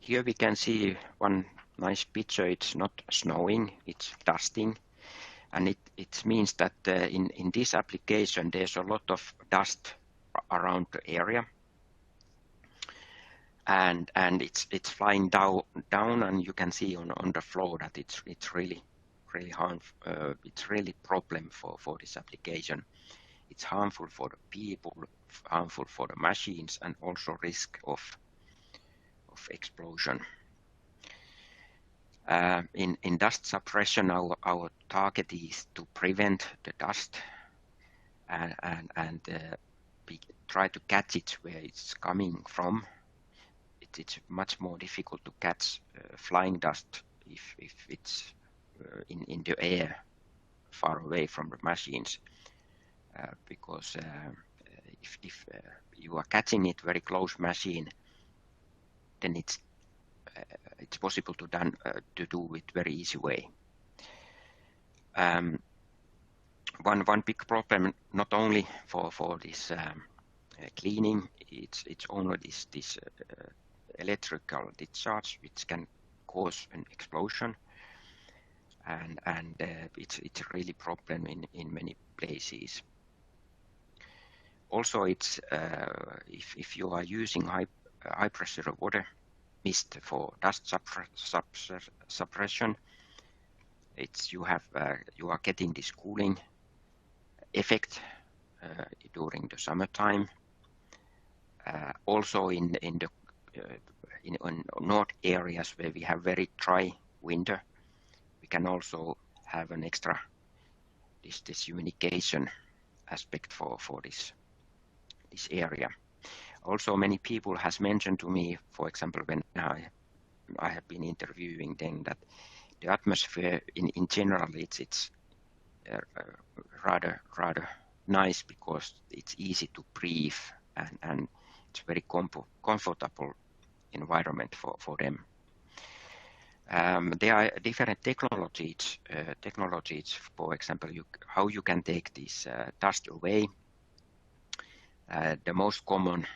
Here we can see one nice picture. It's not snowing, it's dusting. And it means that in this application there's a lot of dust around the area. And it's flying down, and you can see on the floor that it's really harmful. It's really problem for this application. It's harmful for the people, harmful for the machines, and also risk of explosion. In dust suppression, our target is to prevent the dust and try to catch it where it's coming from. It's much more difficult to catch flying dust if it's in the air far away from the machines, because if you are catching it very close machine, then it's possible to do it very easy way. One big problem, not only for this cleaning, it's only this electrical discharge, which can cause an explosion, and it's a really problem in many places. Also, it's if you are using high pressure water mist for dust suppression, you are getting this cooling effect during the summertime. Also in north areas where we have very dry winter, we can also have an extra this humidification aspect for this area. Also, many people has mentioned to me, for example, when I have been interviewing them, that the atmosphere in general it's rather nice because it's easy to breathe and it's very comfortable environment for them. There are different technologies. For example, how you can take this dust away. The most common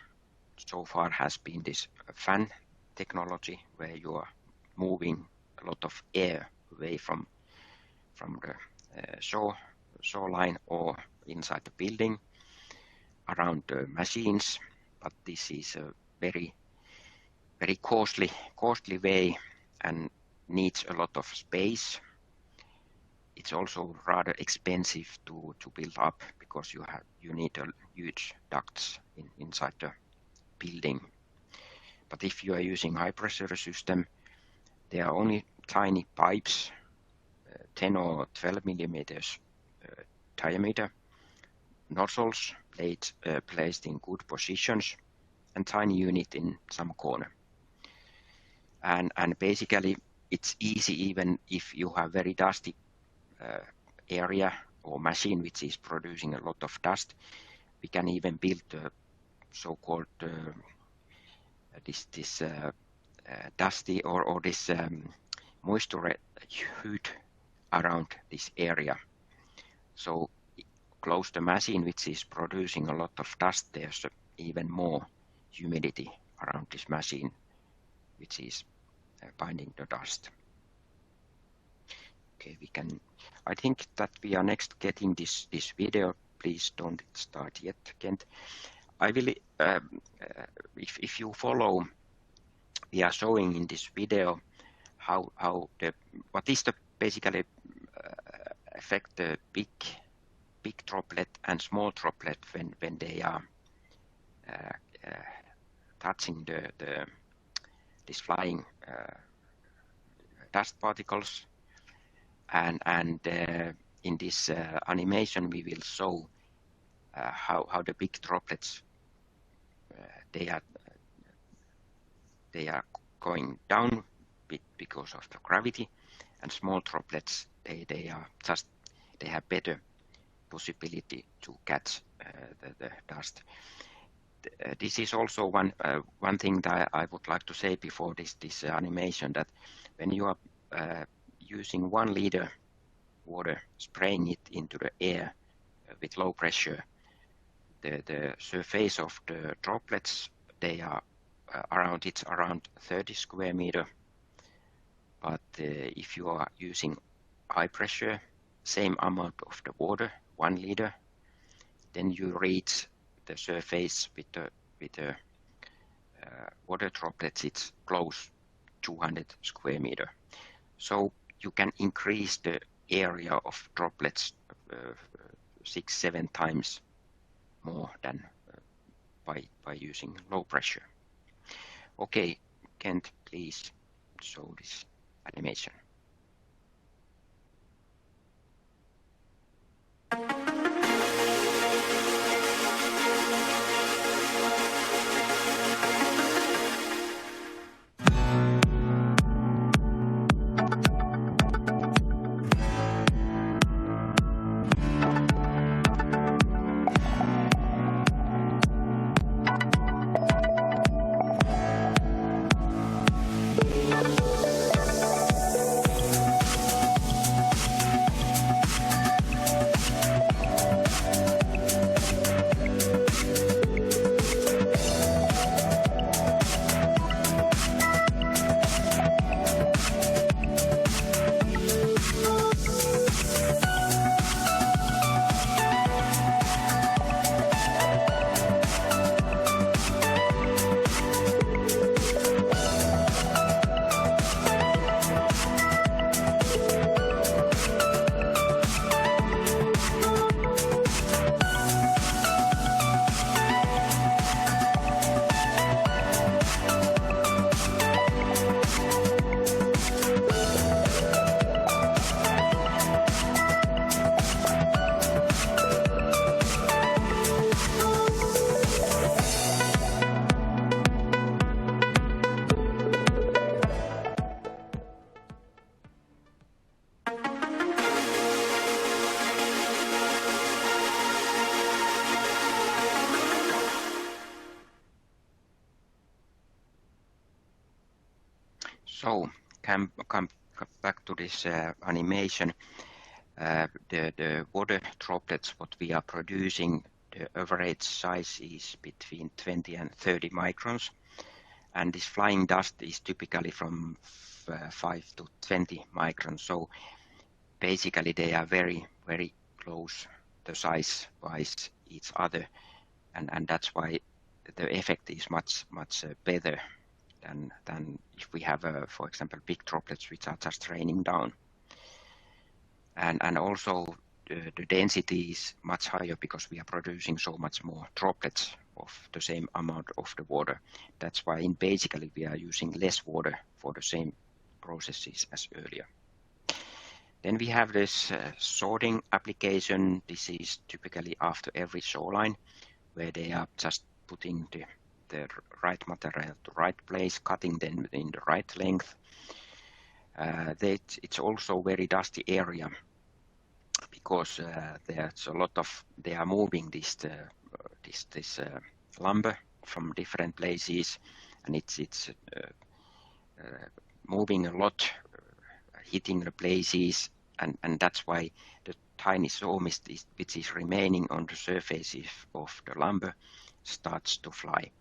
so far has been this fan technology, where you are moving a lot of air away from the saw line or inside the building around the machines. But this is a very costly way and needs a lot of space. It's also rather expensive to build up because you need a huge ducts inside the building. But if you are using high pressure system, there are only tiny pipes, 10 or 12 millimeters diameter, nozzles placed in good positions, and tiny unit in some corner. And basically it's easy even if you have very dusty area or machine which is producing a lot of dust. We can even build so-called this dusty or this moisture hood around this area. So close the machine which is producing a lot of dust, there's even more humidity around this machine which is binding the dust. Okay, I think that we are next getting this video. Please don't start yet, Kent. I will, if you follow, we are showing in this video what is the basically affect the big droplet and small droplet when they are touching this flying dust particles, and in this animation we will show how the big droplets they are going down because of the gravity, and small droplets they have better possibility to catch the dust. This is also one thing that I would like to say before this animation, that when you are using 1 liter water, spraying it into the air with low pressure, the surface of the droplets, they are around 30 square meter. But if you are using high pressure, same amount of the water, 1 liter, then you reach the surface with the water droplets. It's close 200 square meter. So you can increase the area of droplets 6-7 times more than by using low pressure. Okay, Kent, please show this animation. So come back to this animation. The water droplets what we are producing, the average size is between 20 and 30 microns, and this flying dust is typically from 5 to 20 microns. So basically they are very close the size wise each other, and that's why the effect is much better than if we have, for example, big droplets which are just raining down. And also the density is much higher because we are producing so much more droplets of the same amount of the water. That's why basically we are using less water for the same processes as earlier. Then we have this sorting application. This is typically after every saw line, where they are just putting the right material to right place, cutting them in the right length. It's also very dusty area because there's a lot of, they are moving this lumber from different places, and it's moving a lot, hitting the places, and that's why the tiny sawmist which is remaining on the surface of the lumber starts to fly.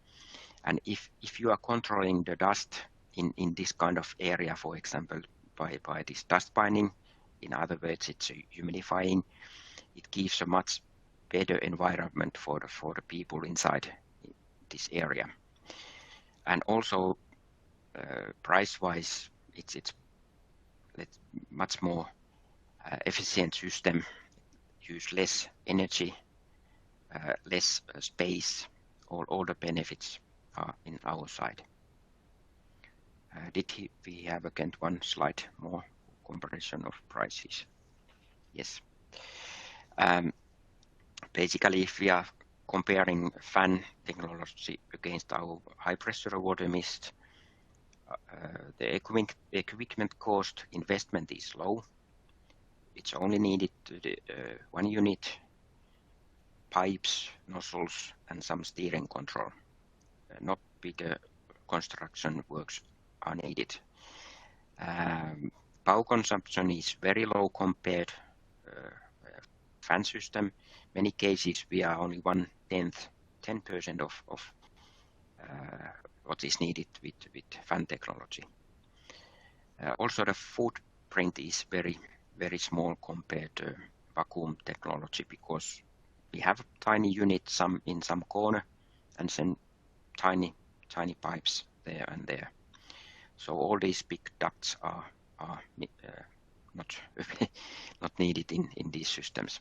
And if you are controlling the dust in this kind of area, for example, by this dust binding, in other words, it's humidifying, it gives a much better environment for the people inside this area. And also, price-wise, it's much more efficient system, use less energy, less space, all the benefits are in our side. We have again one slide more comparison of prices? Yes. Basically, if we are comparing fan technology against our high pressure water mist, the equipment cost investment is low. It's only needed the one unit, pipes, nozzles, and some steering control. Not bigger construction works are needed. Power consumption is very low compared fan system. Many cases we are only 10% of what is needed with fan technology. Also, the footprint is very small compared to vacuum technology, because we have tiny units in some corner and then tiny pipes there and there. So all these big ducts are not not needed in these systems.